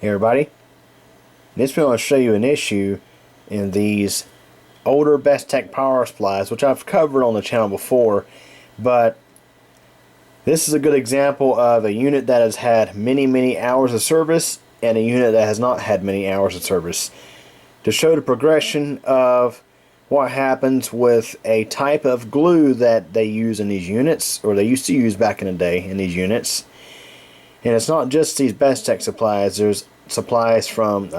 Hey everybody, this video I want to show you an issue in these older Bestec power supplies, which I've covered on the channel before, but this is a good example of a unit that has had many hours of service and a unit that has not had many hours of service, to show the progression of what happens with a type of glue that they use in these units, or they used to use back in the day in these units. And it's not just these Bestec supplies. There's supplies from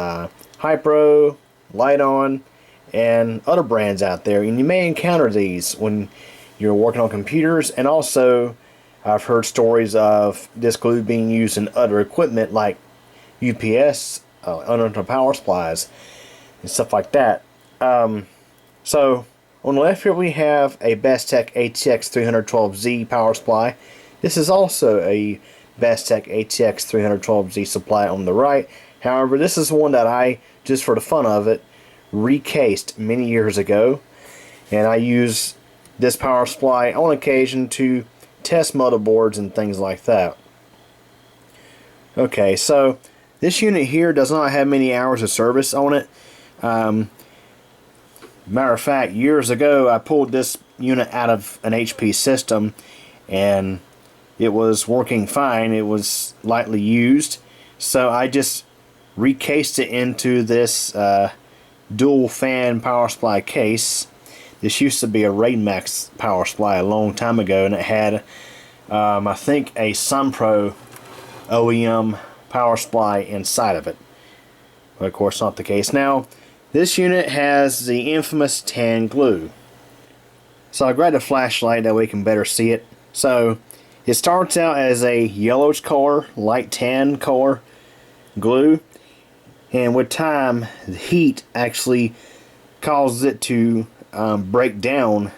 Hypro, Light-On, and other brands out there. And you may encounter these when you're working on computers. And also, I've heard stories of this glue being used in other equipment like UPS, under power supplies, and stuff like that. So, on the left here we have a Bestec ATX-300-12Z power supply. This is also a Bestec ATX-300-12Z supply on the right. However, this is one that I, just for the fun of it, recased many years ago, and I use this power supply on occasion to test motherboards and things like that. Okay, so this unit here does not have many hours of service on it. Matter of fact, years ago I pulled this unit out of an HP system and it was working fine. It was lightly used, so I just recased it into this dual fan power supply case. This used to be a Rainmax power supply a long time ago, and it had I think a Sunpro OEM power supply inside of it, but of course not the case now. This unit has the infamous tan glue, so I grabbed a flashlight that we can better see it. So it starts out as a yellowish color, light tan color glue, and with time the heat actually causes it to break down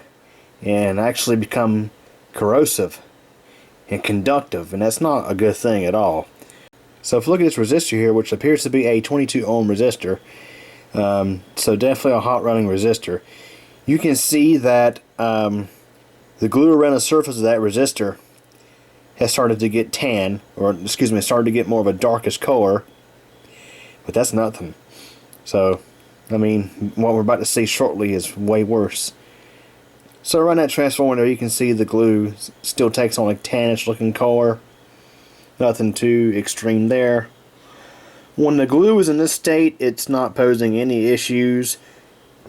and actually become corrosive and conductive, and that's not a good thing at all. So if you look at this resistor here, which appears to be a 22 ohm resistor, so definitely a hot running resistor, you can see that the glue around the surface of that resistor has started to get tan, or excuse me, started to get more of a darkish color, but that's nothing. So I mean, what we're about to see shortly is way worse. So around that transformer there, you can see the glue still takes on a tannish looking color. Nothing too extreme there. When the glue is in this state, it's not posing any issues.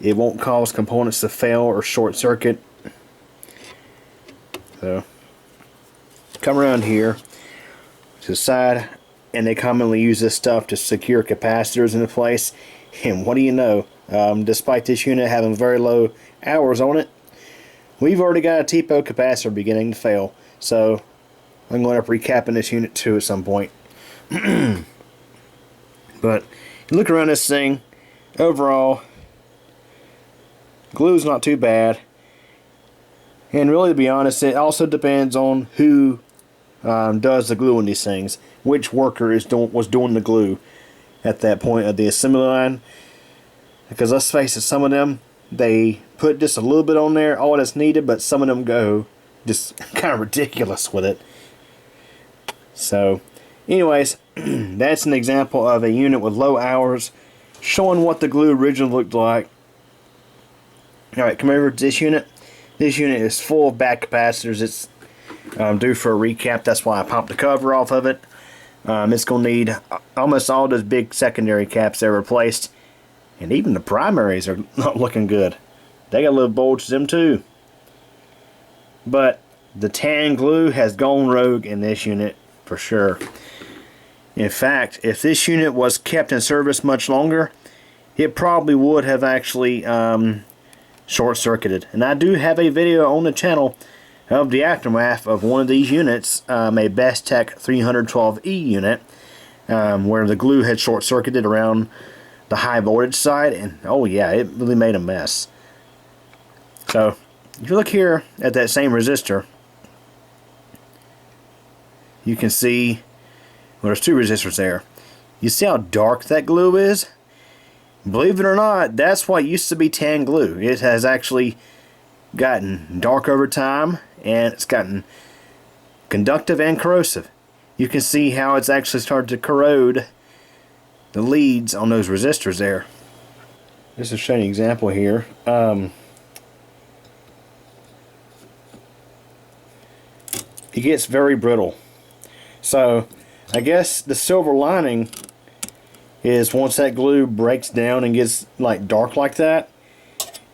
It won't cause components to fail or short circuit. So come around here to the side, and they commonly use this stuff to secure capacitors into place. And what do you know, despite this unit having very low hours on it, we've already got a TPO capacitor beginning to fail. So I'm going to end up recapping this unit too at some point. But you look around this thing, overall glue's not too bad. And really, to be honest, it also depends on who does the glue in these things, which worker was doing the glue at that point of the assembly line. Because let's face it, some of them, they put just a little bit on there, all that's needed, but some of them go just kind of ridiculous with it. So anyways, that's an example of a unit with low hours, showing what the glue originally looked like. Alright, come over to this unit. This unit is full of back capacitors. It's due for a recap. That's why I popped the cover off of it. It's going to need almost all those big secondary caps that are replaced. And even the primaries are not looking good. They got a little bulge to them too. But the tan glue has gone rogue in this unit for sure. In fact, if this unit was kept in service much longer, it probably would have actually short-circuited. And I do have a video on the channel of the aftermath of one of these units, a Bestec 300-12E unit, where the glue had short-circuited around the high voltage side, and oh yeah, it really made a mess. So if you look here at that same resistor, you can see, well, there's two resistors there. You see how dark that glue is? Believe it or not, that's what used to be tan glue. It has actually gotten dark over time, and it's gotten conductive and corrosive. You can see how it's actually started to corrode the leads on those resistors there. Just to show you an example here. It gets very brittle. So I guess the silver lining is once that glue breaks down and gets like dark like that,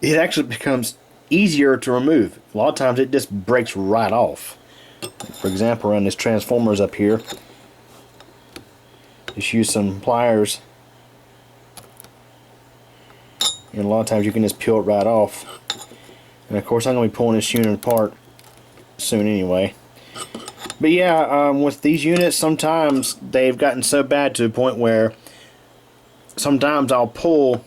it actually becomes easier to remove. A lot of times it just breaks right off. For example, around this transformers up here, just use some pliers, and a lot of times you can just peel it right off. And of course I'm going to be pulling this unit apart soon anyway. But yeah, with these units, sometimes they've gotten so bad to the point where sometimes I'll pull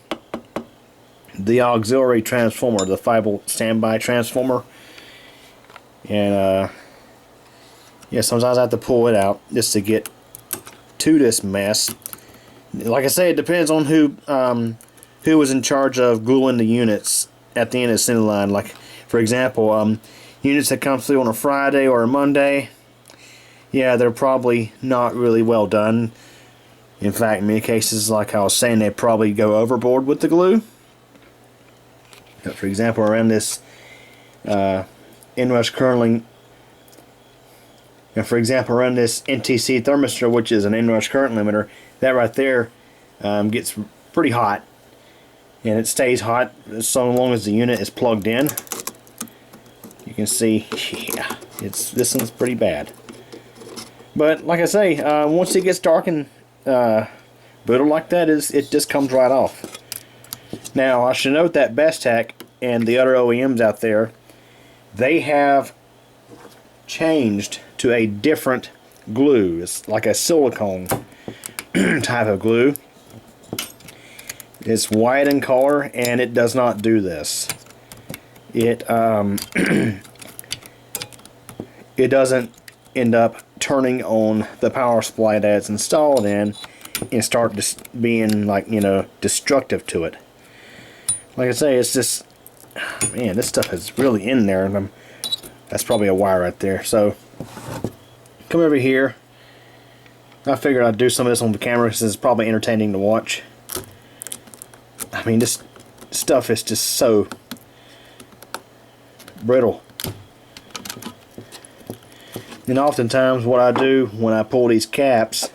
the auxiliary transformer, the 5-volt standby transformer, and yeah, sometimes I have to pull it out just to get to this mess. Like I say, it depends on who was in charge of gluing the units at the end of the assembly line. Like, for example, units that come through on a Friday or a Monday, yeah, they're probably not really well done. In fact, in many cases, like I was saying, they probably go overboard with the glue. For example, around this inrush curling, and for example, around this NTC thermistor, which is an inrush current limiter, that right there gets pretty hot, and it stays hot so long as the unit is plugged in. You can see, yeah, this one's pretty bad. But like I say, once it gets dark and brittle like that, it just comes right off. Now I should note that Bestec and the other OEMs out there, they have changed to a different glue. It's like a silicone type of glue. It's white in color, and it does not do this. It it doesn't end up turning on the power supply that it's installed in and start just being, like, you know, destructive to it. Like I say, it's just, man, this stuff is really in there, and that's probably a wire right there. So come over here. I figured I'd do some of this on the camera because it's probably entertaining to watch. I mean, this stuff is just so brittle. And oftentimes what I do when I pull these caps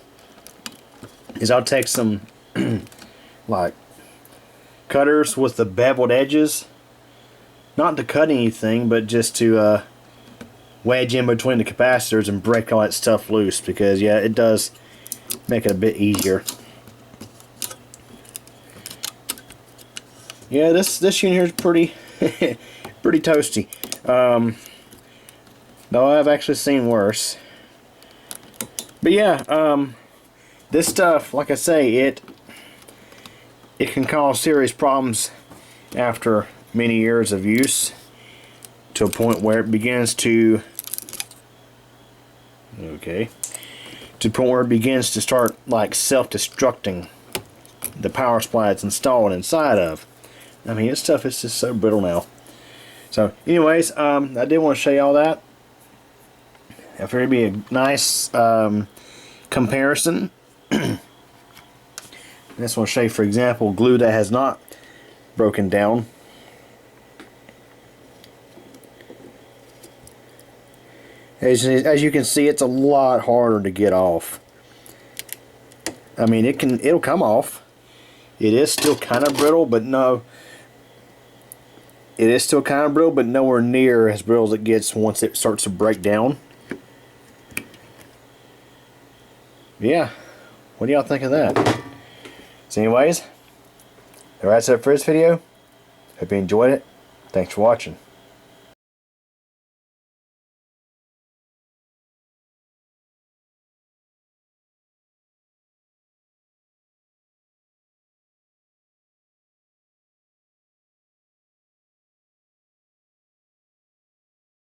is I'll take some like cutters with the beveled edges, not to cut anything, but just to wedge in between the capacitors and break all that stuff loose, because yeah, it does make it a bit easier. Yeah, this unit here is pretty pretty toasty. Though I've actually seen worse. But yeah, this stuff, like I say, it can cause serious problems after many years of use, to a point where it begins to start like self-destructing the power supply it's installed inside of. I mean, this stuff is just so brittle now. So anyways, I did want to show you all that. I figured it'd be a nice comparison. I just want to show you, for example, glue that has not broken down. As you can see, it's a lot harder to get off. I mean, it'll come off. It is still kind of brittle, but no. It is still kind of brittle, but nowhere near as brittle as it gets once it starts to break down. Yeah, what do y'all think of that? So anyways, that's it for this video. Hope you enjoyed it. Thanks for watching.